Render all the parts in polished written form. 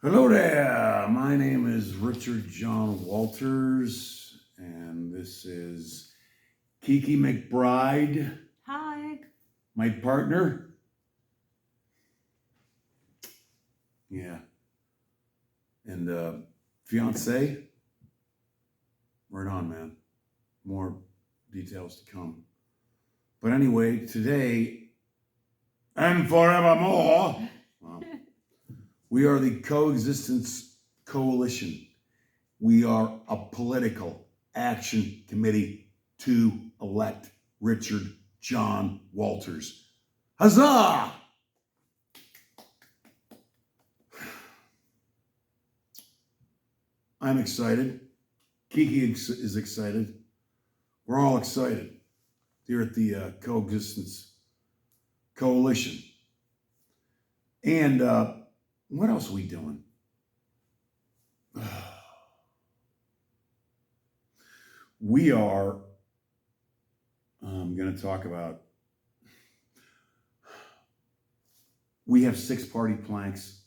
Hello there. My name is Richard John Walters, and this is Kiki McBride. Hi. My partner. Yeah. And fiance. Right on, man. More details to come. But anyway, today and forevermore, we are the Coexistence Coalition. We are a political action committee to elect Richard John Walters. Huzzah! I'm excited. Kiki is excited. We're all excited here at the Coexistence Coalition. And what else are we doing? We are going to talk about, we have 6 party planks.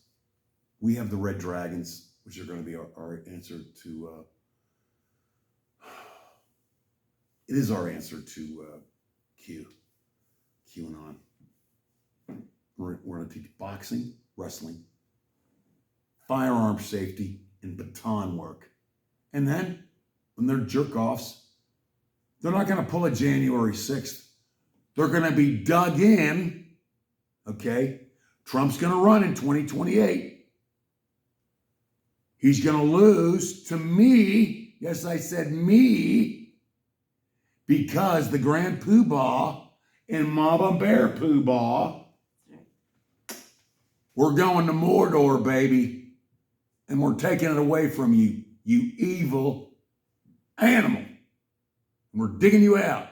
We have the Red Dragons, which are going to be our answer to, it is our answer to QAnon. We're going to teach boxing, wrestling, firearm safety, and baton work. And then, when they're jerk-offs, they're not going to pull a January 6th. They're going to be dug in, okay? Trump's going to run in 2028. He's going to lose to me, yes, I said me, because the Grand Poobah and Mama Bear Poobah, we're going to Mordor, baby, and we're taking it away from you, you evil animal. And we're digging you out,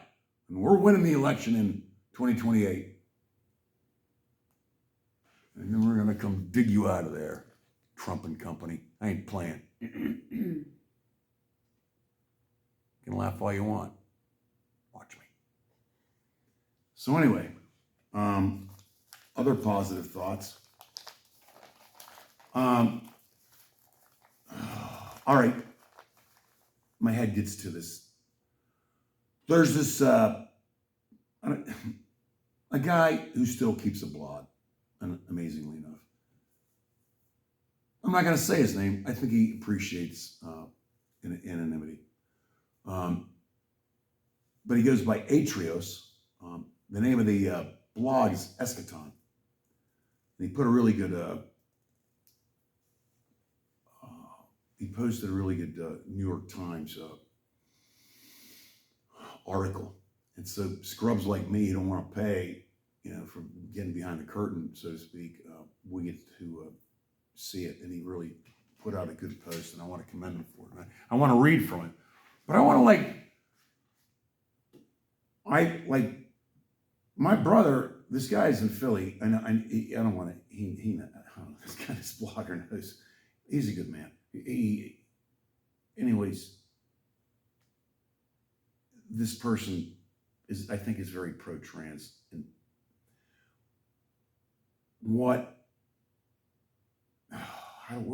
and we're winning the election in 2028. And then we're going to come dig you out of there, Trump and company. I ain't playing. You can laugh all you want. Watch me. So anyway, other positive thoughts. All right. My head gets to this. There's this, a guy who still keeps a blog, amazingly enough. I'm not going to say his name. I think he appreciates anonymity. But he goes by Atrios. The name of the blog is Eschaton. And he put a really good, he posted a really good New York Times article. And so scrubs like me who don't want to pay, for getting behind the curtain, so to speak, we get to see it. And he really put out a good post, and I want to commend him for it. I want to read from it. But I want to my brother, this guy's in Philly, and I don't want to, I don't know, this guy, this blogger knows, he's a good man. Anyways, this person I think is very pro-trans. And where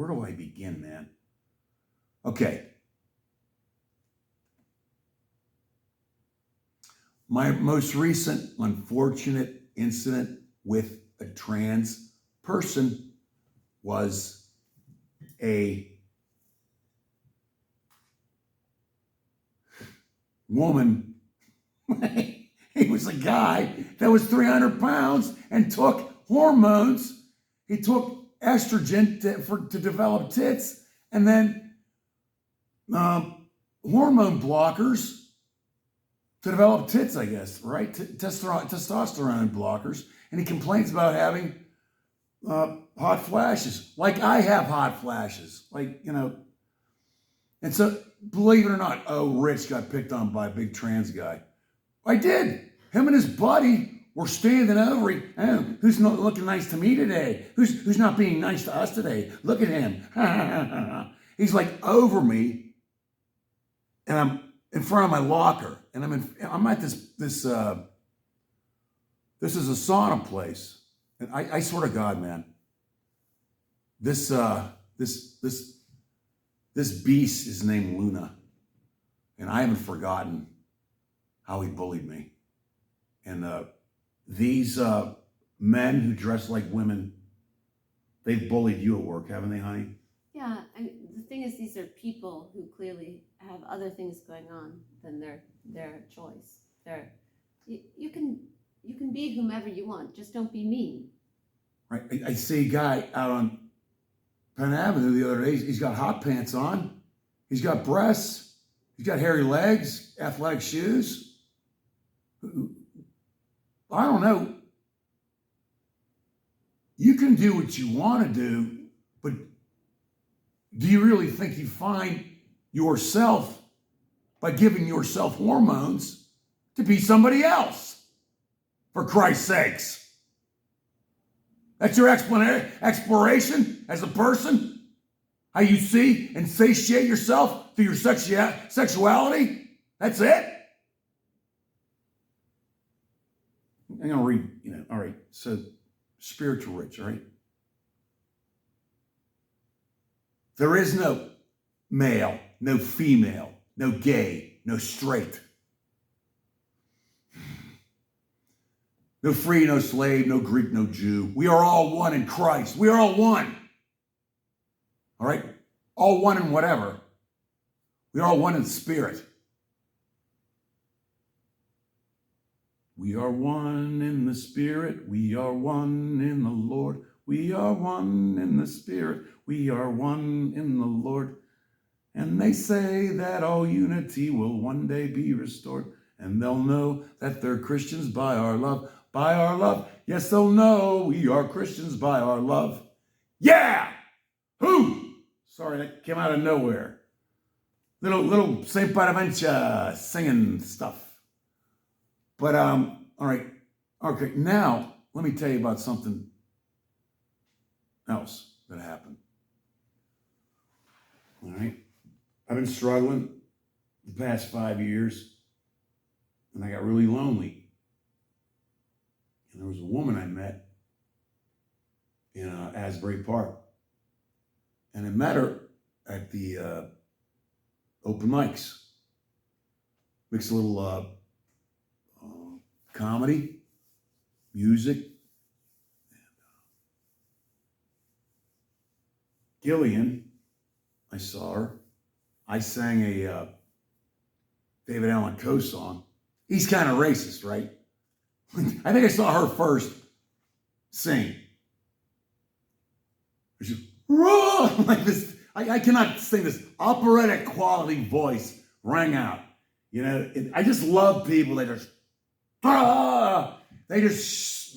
do I begin, man? Okay. My most recent unfortunate incident with a trans person was a woman. He was a guy that was 300 pounds and took hormones. He took estrogen to develop tits, and then hormone blockers to develop tits, I guess, right? Testosterone blockers. And he complains about having hot flashes. Like I have hot flashes. And so, believe it or not, Rich got picked on by a big trans guy. I did. Him and his buddy were standing over him. Oh, who's not looking nice to me today? Who's not being nice to us today? Look at him. He's like over me, and I'm in front of my locker, and I'm at this is a sauna place, and I swear to God, man, this this beast is named Luna, and I haven't forgotten how he bullied me. And these men who dress like women, they've bullied you at work, haven't they, honey? Yeah, the thing is, these are people who clearly have other things going on than their choice. You can be whomever you want, just don't be mean. Right. I see a guy out on Penn Avenue the other day. He's got hot pants on. He's got breasts. He's got hairy legs, athletic shoes. I don't know. You can do what you want to do, but do you really think you find yourself by giving yourself hormones to be somebody else? For Christ's sakes. That's your exploration as a person? How you see and satiate yourself through your sexuality? That's it? I'm going to read, all right, so spiritual rich, all right? There is no male, no female, no gay, no straight. No free, no slave, no Greek, no Jew. We are all one in Christ. We are all one. All right? All one in whatever. We are all one in spirit. We are one in the spirit. We are one in the Lord. We are one in the spirit. We are one in the Lord. And they say that all unity will one day be restored. And they'll know that they're Christians by our love. By our love. Yes, they'll know we are Christians by our love. Yeah! Who? Sorry, that came out of nowhere. Little St. Bonaventure singing stuff. But, all right. Okay, now, let me tell you about something else that happened. All right? I've been struggling the past 5 years, and I got really lonely. And there was a woman I met in Asbury Park. And I met her at the open mics. Mixed a little comedy, music. Gillian, I saw her. I sang a David Allan Coe song. He's kind of racist, right? I think I saw her first sing. She's like this. I cannot sing this operatic quality voice rang out. I just love people that just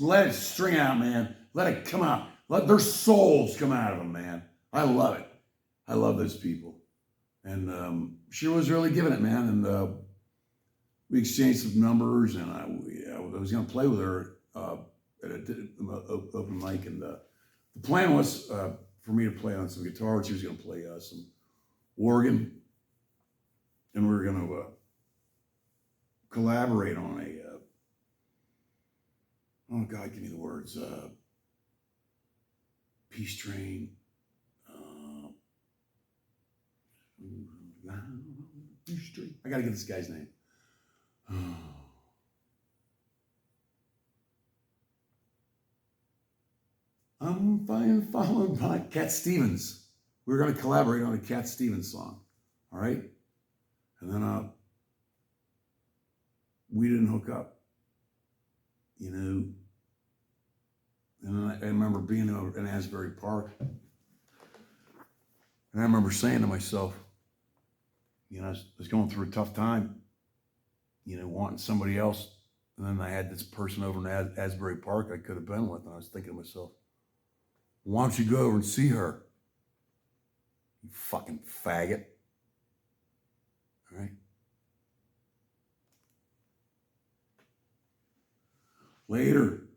let it string out, man. Let it come out. Let their souls come out of them, man. I love it. I love those people. And she was really giving it, man. And we exchanged some numbers, and I was going to play with her at an open mic. And the plan was for me to play on some guitar, and she was going to play some organ. And we were going to collaborate on oh God, give me the words. Peace Train. I got to get this guy's name. I'm fine, followed by Cat Stevens. We were going to collaborate on a Cat Stevens song. All right? And then we didn't hook up. And I remember being over in Asbury Park. And I remember saying to myself, I was going through a tough time, wanting somebody else. And then I had this person over in Asbury Park I could have been with. And I was thinking to myself, why don't you go over and see her? You fucking faggot. All right? Later,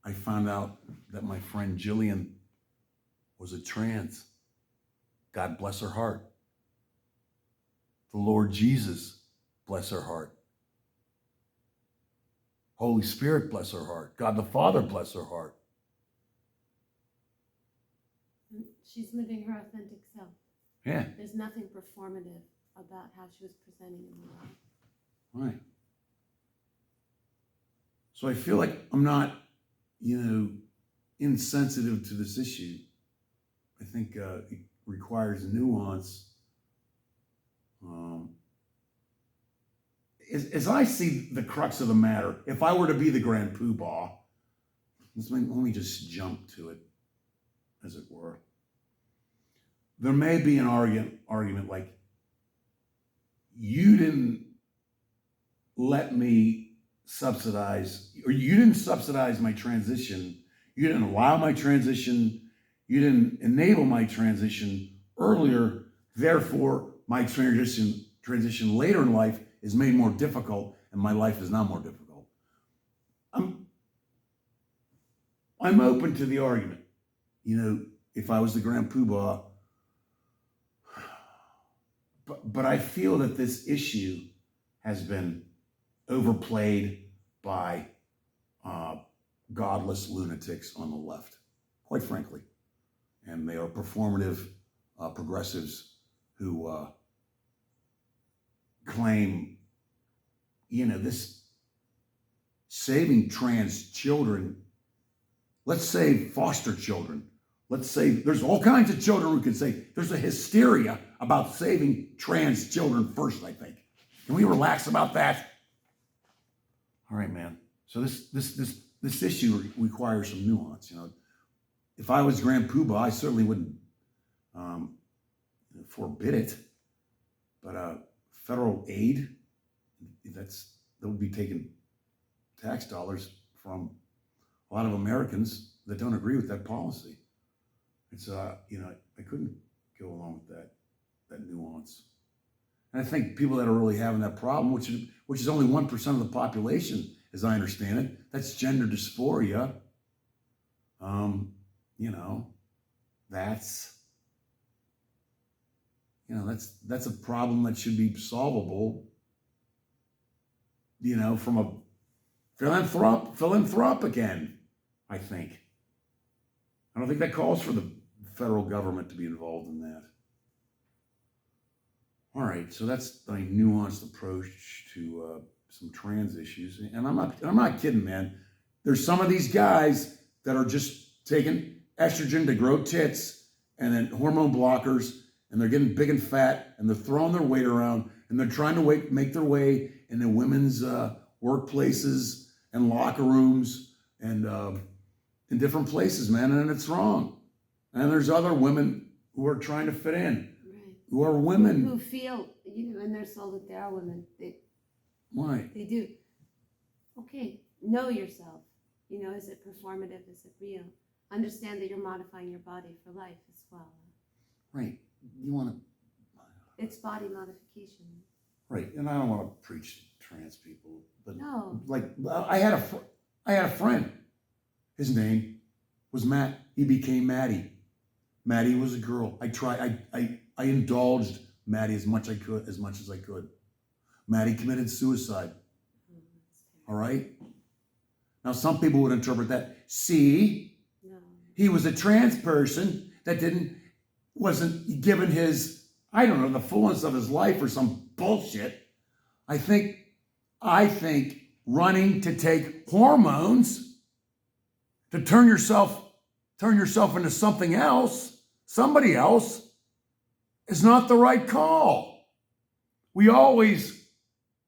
I found out that my friend Jillian was a trans. God bless her heart. The Lord Jesus, bless her heart. Holy Spirit, bless her heart. God the Father, bless her heart. She's living her authentic self. Yeah. There's nothing performative about how she was presenting in the world. Right. So I feel like I'm not, insensitive to this issue. I think it requires nuance. As I see the crux of the matter, if I were to be the grand poobah, let me just jump to it, as it were. There may be an argument like, you didn't let me subsidize, or you didn't subsidize my transition, you didn't allow my transition, you didn't enable my transition earlier, therefore my transition later in life is made more difficult and my life is now more difficult. I'm open to the argument. If I was the grand poobah, but I feel that this issue has been overplayed by godless lunatics on the left, quite frankly. And they are performative progressives who claim, this saving trans children, let's say foster children. Let's say there's all kinds of children who can say there's a hysteria about saving trans children first, I think. Can we relax about that? All right, man. So this issue requires some nuance. If I was grand poobah, I certainly wouldn't forbid it. But federal aid, that would be taking tax dollars from a lot of Americans that don't agree with that policy. It's I couldn't go along with that nuance. And I think people that are really having that problem, which is only 1% of the population, as I understand it, that's gender dysphoria. That's a problem that should be solvable, from a philanthropic end, I think. I don't think that calls for the federal government to be involved in that. All right, so that's my nuanced approach to some trans issues, and I'm not kidding, man. There's some of these guys that are just taking estrogen to grow tits, and then hormone blockers, and they're getting big and fat, and they're throwing their weight around, and they're trying to make their way into women's workplaces and locker rooms and in different places, man, and it's wrong. And there's other women who are trying to fit in. Who are women who feel, in their soul that they are women. Right. They do. Okay, know yourself. Is it performative? Is it real? Understand that you're modifying your body for life as well. Right. You want to. It's body modification. Right, and I don't want to preach to trans people, but no. I had a friend. His name was Matt. He became Maddie. Maddie was a girl. I indulged Maddie as much as I could. Maddie committed suicide. All right? Now, some people would interpret that. See, no. He was a trans person that wasn't given the fullness of his life or some bullshit. I think running to take hormones to turn yourself into something else, somebody else, is not the right call. We always,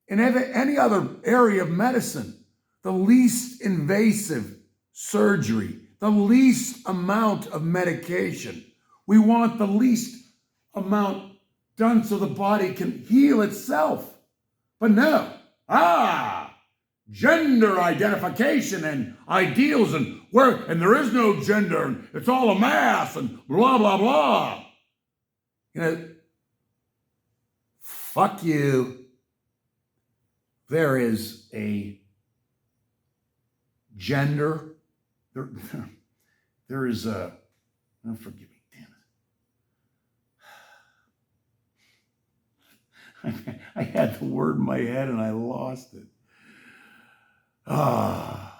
in any other area of medicine, the least invasive surgery, the least amount of medication. We want the least amount done so the body can heal itself. But no, gender identification and ideals and there is no gender and it's all a mass and blah, blah, blah. Fuck you. There is a gender. There is a, forgive me, damn it. I had the word in my head and I lost it. I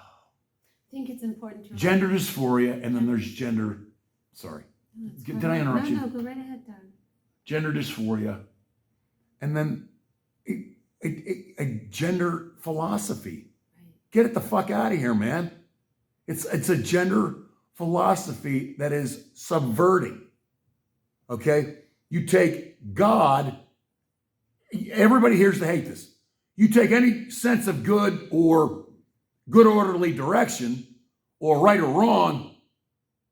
think it's important to gender dysphoria, and then there's gender. Sorry. That's Did fine. I interrupt you? No, go right ahead, Darren. Gender dysphoria, and then a gender philosophy. Right. Get it the fuck out of here, man. It's a gender philosophy that is subverting. Okay? You take God, everybody here's to hate this. You take any sense of good or good orderly direction, or right or wrong,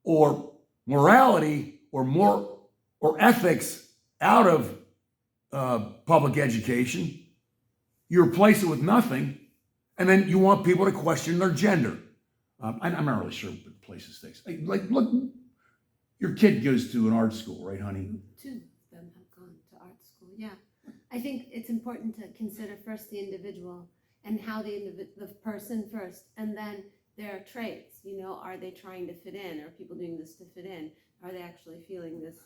or morality, or ethics out of public education. You replace it with nothing, and then you want people to question their gender. I'm not really sure what places things. Like, look, your kid goes to an art school, right, honey? 2 of them have gone to art school. Yeah, I think it's important to consider first the individual and how the person first, and then their traits. You know, are they trying to fit in? Are people doing this to fit in? Are they actually feeling this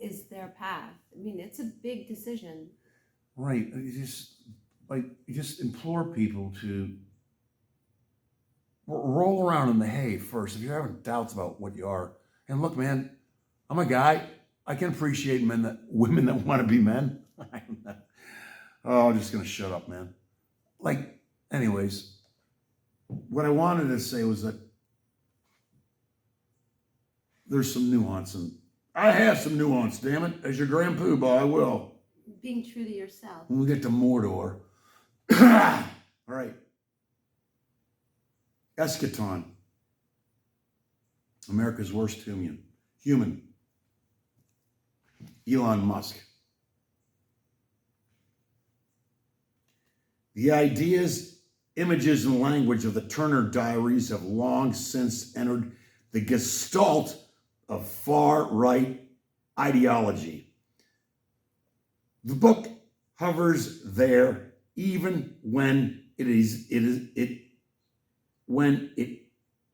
is their path? I mean, it's a big decision. Right. You just implore people to roll around in the hay first. If you're having doubts about what you are, and look, man, I'm a guy. I can appreciate women that want to be men. Oh, I'm just gonna shut up, man. Like, anyways, what I wanted to say was that there's some nuance, and I have some nuance. Damn it, as your grand poobah, I will. Being true to yourself. When we get to Mordor. All right. Eschaton. America's worst human. Elon Musk. The ideas, images, and language of the Turner Diaries have long since entered the gestalt of far-right ideology. The book hovers there even when it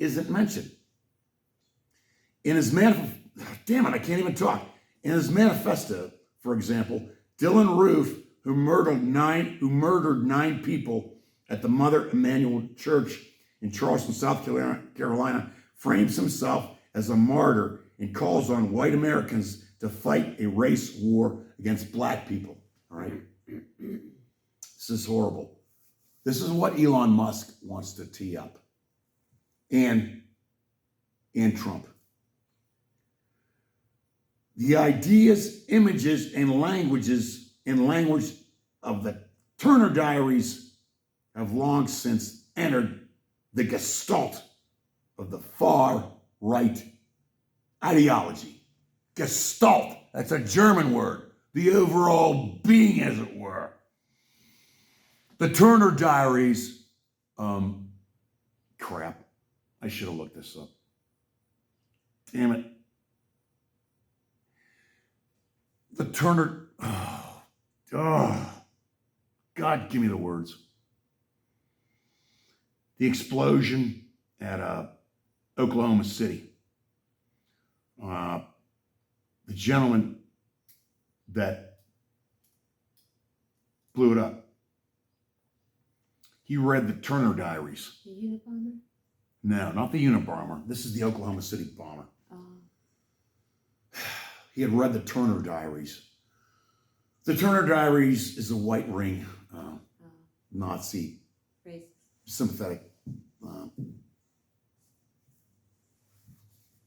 isn't mentioned. In his damn it, I can't even talk. In his manifesto, for example, Dylan Roof, who murdered 9 people at the Mother Emanuel Church in Charleston, South Carolina, frames himself as a martyr and calls on white Americans to fight a race war against black people. All right? This is horrible. This is what Elon Musk wants to tee up. And Trump. The ideas, images, and language of the Turner Diaries have long since entered the gestalt of the far-right ideology. Gestalt, that's a German word. The overall being, as it were. The Turner Diaries, crap. I should have looked this up. Damn it. The Turner, God, give me the words. The explosion at Oklahoma City. The gentleman that blew it up. He read the Turner Diaries. The Unabomber? No, not the Unabomber. This is the Oklahoma City bomber. Oh. He had read the Turner Diaries. The Turner Diaries is a white ring Nazi, Racist. sympathetic.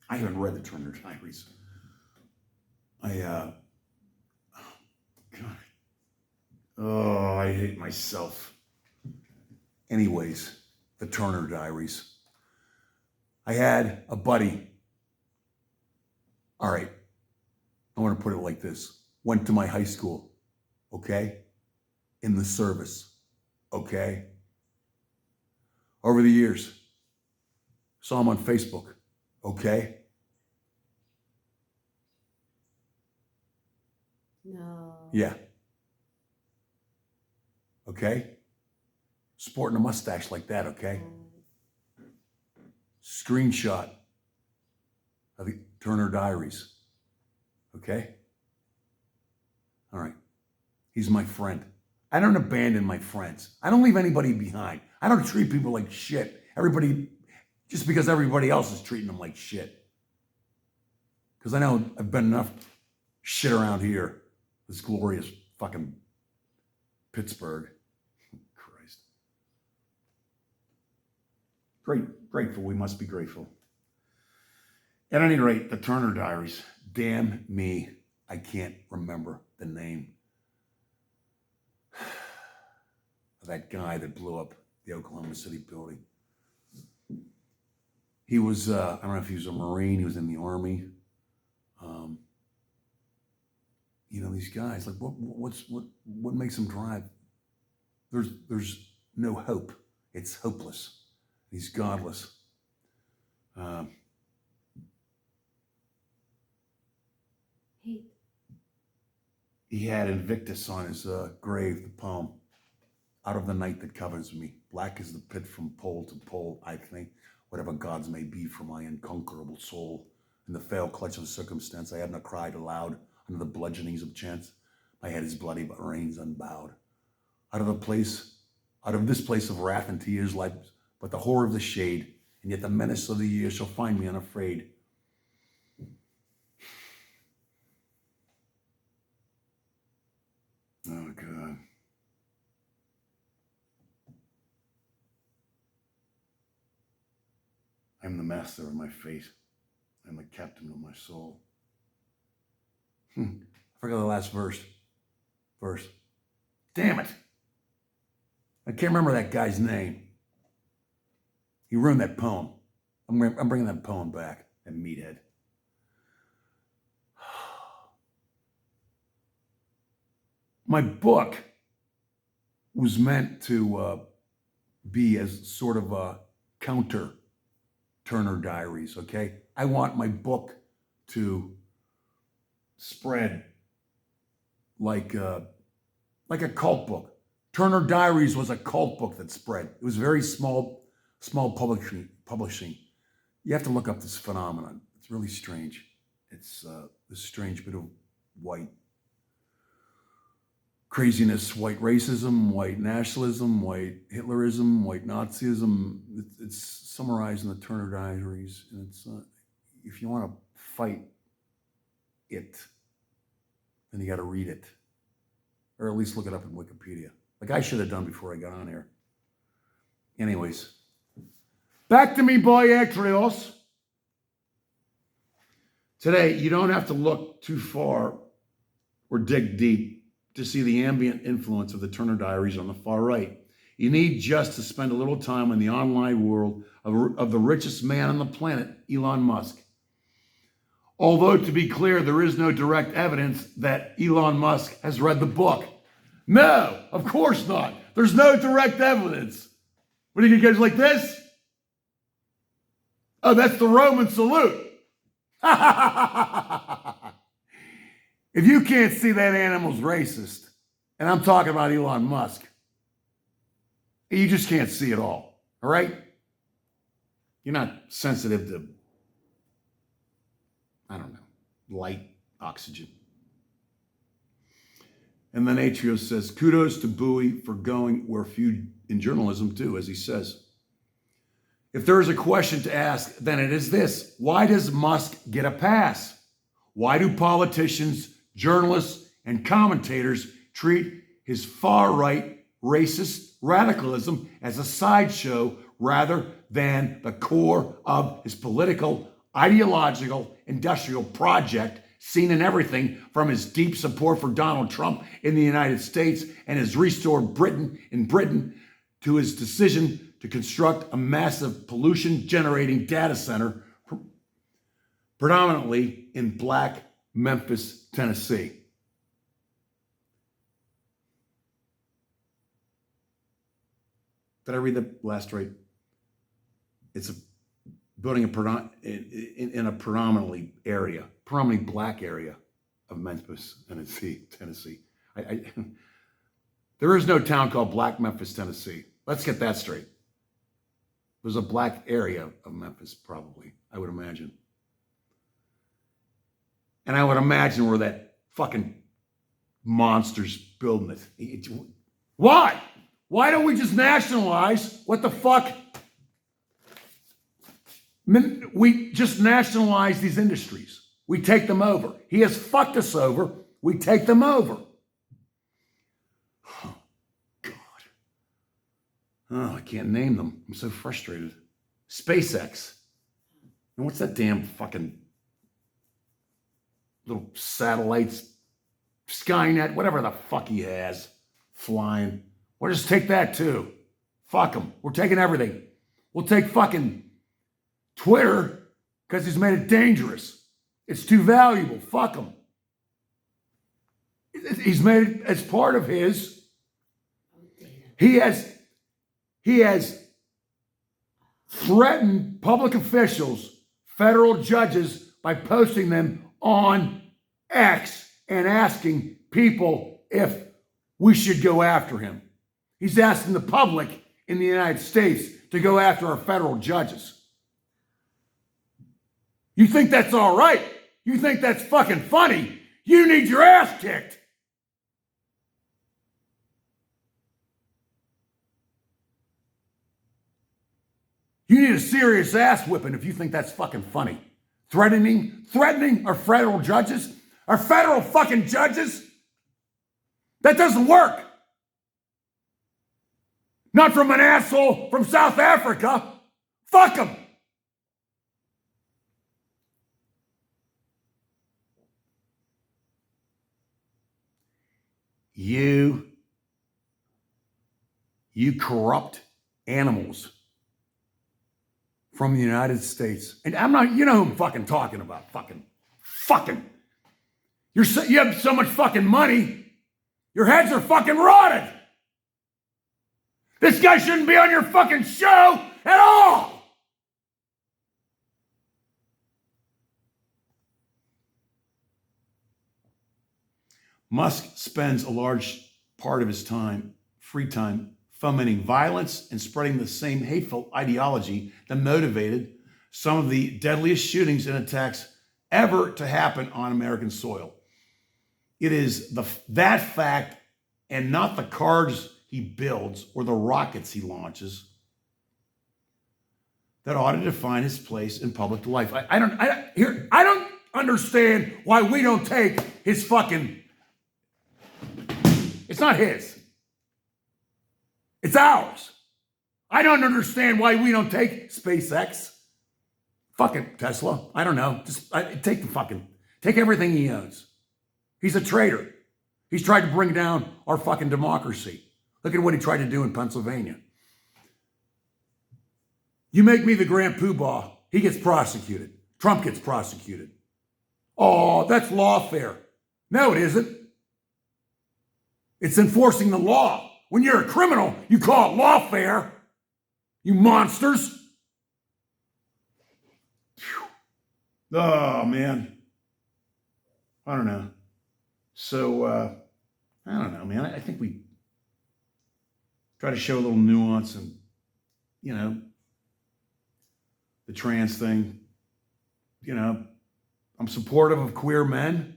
I haven't read the Turner Diaries. God. Oh, I hate myself. Anyways, the Turner Diaries. I had a buddy. All right. I want to put it like this. Went to my high school, okay? In the service, okay? Over the years, saw him on Facebook, okay? No. Yeah. Okay? Sporting a mustache like that, okay? Screenshot of the Turner Diaries. Okay? All right. He's my friend. I don't abandon my friends. I don't leave anybody behind. I don't treat people like shit. Just because everybody else is treating them like shit. Because I know I've been enough shit around here. This glorious fucking Pittsburgh. Christ. Grateful. We must be grateful. At any rate, the Turner Diaries. Damn me, I can't remember the name of that guy that blew up the Oklahoma City building. He was, I don't know if he was a Marine, he was in the Army. These guys, like what makes them drive? There's no hope. It's hopeless. He's godless. He had Invictus on his grave, the poem, out of the night that covers me. Black is the pit from pole to pole, I think, whatever gods may be for my unconquerable soul. In the fail clutch of circumstance, I have not cried aloud under the bludgeonings of chance. My head is bloody, but reins unbowed. Out of this place of wrath and tears, lies but the horror of the shade, and yet the menace of the years shall find me unafraid. Oh, God. I'm the master of my fate. I'm the captain of my soul. I forgot the last verse. Damn it. I can't remember that guy's name. He ruined that poem. I'm bringing that poem back, that meathead. My book was meant to be as sort of a counter Turner Diaries, okay? I want my book to spread like a cult book. Turner Diaries was a cult book that spread. It was very small publishing. You have to look up this phenomenon. It's really strange. It's this strange bit of white craziness, white racism, white nationalism, white Hitlerism, white Nazism. It's summarized in the Turner Diaries. And it's if you want to fight it, then you got to read it, or at least look it up in Wikipedia, like I should have done before I got on here. Anyways, back to me, boy, Actrios. Today, you don't have to look too far or dig deep to see the ambient influence of the Turner Diaries on the far right. You need just to spend a little time in the online world of the richest man on the planet, Elon Musk. Although, to be clear, there is no direct evidence that Elon Musk has read the book. No, of course not. There's no direct evidence. What do you guys like this? Oh, that's the Roman salute. If you can't see that animal's racist, and I'm talking about Elon Musk, you just can't see it all right? You're not sensitive to, I don't know, light, oxygen. And then Atrios says, kudos to Bowie for going where few in journalism do, as he says. If there is a question to ask, then it is this: why does Musk get a pass? Why do politicians, journalists, and commentators treat his far-right racist radicalism as a sideshow rather than the core of his political, ideological, industrial project, seen in everything from his deep support for Donald Trump in the United States and his restored Britain to his decision to construct a massive pollution-generating data center predominantly in Black Memphis, Tennessee. Did I read the last right? It's a building in a predominantly Black area of Memphis, Tennessee. There is no town called Black Memphis, Tennessee. Let's get that straight. There's a Black area of Memphis, probably, I would imagine. And I would imagine where that fucking monster's building it. Why? Why don't we just nationalize? What the fuck? We just nationalize these industries. we take them over. He has fucked us over, we take them over. Oh, God. Oh, I can't name them. I'm so frustrated. SpaceX. And what's that damn fucking little satellites, Skynet, whatever the fuck he has flying. We'll just take that too. Fuck him. We're taking everything. We'll take fucking Twitter because he's made it dangerous. It's too valuable. Fuck him. He's made it as part of his. He has threatened public officials, federal judges, by posting them on X and asking people if we should go after him. He's asking the public in the United States to go after our federal judges. You think that's all right? You think that's fucking funny? You need your ass kicked. You need a serious ass whipping if you think that's fucking funny. Threatening our federal judges? Our federal fucking judges? That doesn't work. Not from an asshole from South Africa. Fuck him. You corrupt animals from the United States. And I'm not, you know who I'm fucking talking about. Fucking. You have so much fucking money, your heads are fucking rotted. This guy shouldn't be on your fucking show at all. Musk spends a large part of his free time, fomenting violence and spreading the same hateful ideology that motivated some of the deadliest shootings and attacks ever to happen on American soil. It is that fact and not the cars he builds or the rockets he launches that ought to define his place in public life. I don't understand why we don't take his fucking. It's not his. It's ours. I don't understand why we don't take SpaceX. Fucking Tesla. I don't know. Just take everything he owns. He's a traitor. He's tried to bring down our fucking democracy. Look at what he tried to do in Pennsylvania. You make me the grand poobah, he gets prosecuted. Trump gets prosecuted. Oh, that's lawfare. No, it isn't. It's enforcing the law. When you're a criminal, you call it lawfare. You monsters. Phew. Oh, man. I don't know. So, I don't know, man. I think we try to show a little nuance and, you know, the trans thing. You know, I'm supportive of queer men.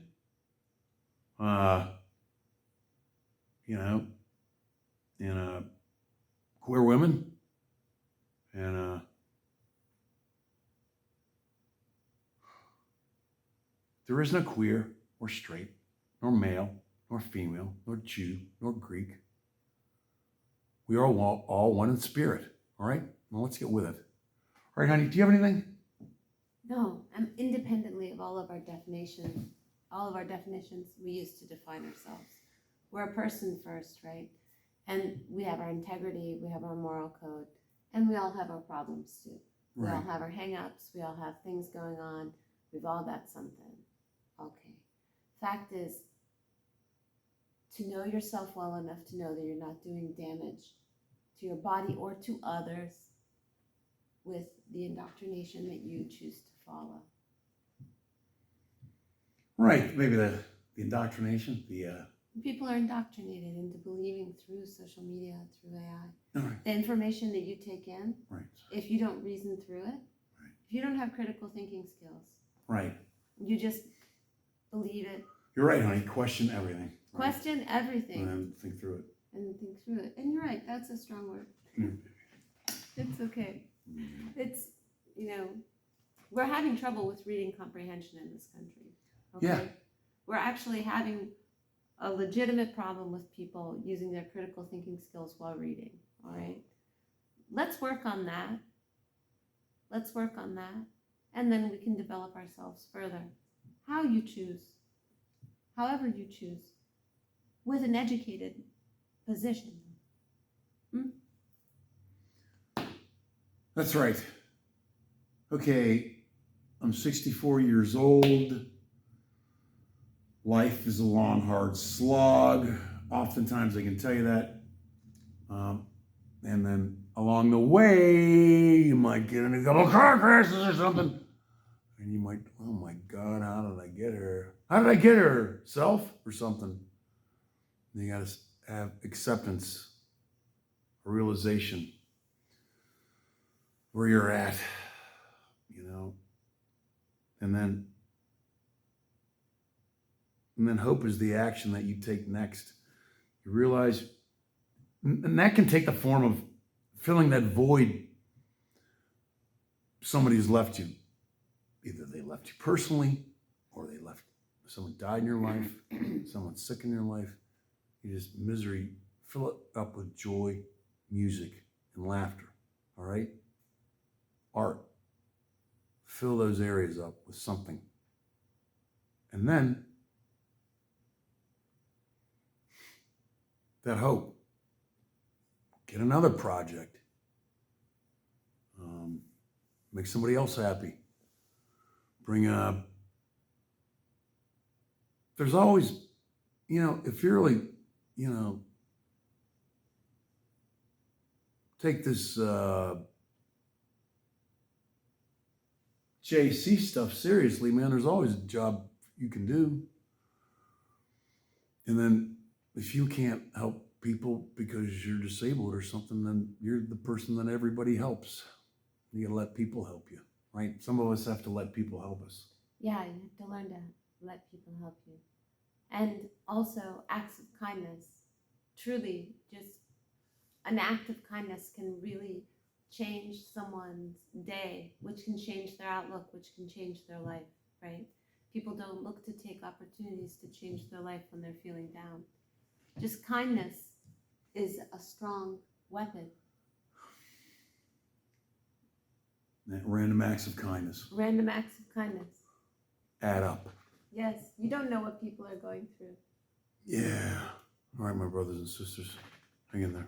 You know, and queer women. And there is no queer or straight, nor male, nor female, nor Jew, nor Greek. We are all one in spirit. All right? Well, let's get with it. All right, honey, do you have anything? No, independently of all of our definitions we use to define ourselves. We're a person first, right? And we have our integrity, we have our moral code, and we all have our problems too. We all have our hang-ups, we all have things going on, we've all got something. Okay. Fact is, to know yourself well enough to know that you're not doing damage to your body or to others with the indoctrination that you choose to follow. Right, maybe the indoctrination, People are indoctrinated into believing through social media, through AI. All right. The information that you take in, Right. if you don't reason through it, Right. if you don't have critical thinking skills, Right. you just believe it. You're right, honey. Question everything. Right? Question everything. And then think through it. And you're right, that's a strong word. Mm. It's okay. It's, we're having trouble with reading comprehension in this country. Okay? Yeah. We're actually having a legitimate problem with people using their critical thinking skills while reading. All right. Let's work on that. Let's work on that. And then we can develop ourselves further. How you choose, however you choose, with an educated position. That's right. Okay, I'm 64 years old. Life is a long, hard slog. Oftentimes I can tell you that. And then along the way, you might get in a couple car crashes or something. And you might, oh my God, how did I get her? How did I get her? Self or something? And you got to have acceptance, realization where you're at, you know. And then hope is the action that you take next. You realize, and that can take the form of filling that void somebody's left you. Either they left you personally, or they left, someone died in your life, someone's sick in your life. You just misery, fill it up with joy, music, and laughter, all right? Art. Fill those areas up with something. And then that hope. Get another project. Make somebody else happy. There's always, if you really, take this JC stuff seriously, man, there's always a job you can do. And then if you can't help people because you're disabled or something, then you're the person that everybody helps. You gotta let people help you, right? Some of us have to let people help us. Yeah, you have to learn to let people help you. And also acts of kindness. Truly, just an act of kindness can really change someone's day, which can change their outlook, which can change their life, right? People don't look to take opportunities to change their life when they're feeling down. Just kindness is a strong weapon. Random acts of kindness. Random acts of kindness. Add up. Yes, you don't know what people are going through. Yeah. All right, my brothers and sisters, hang in there.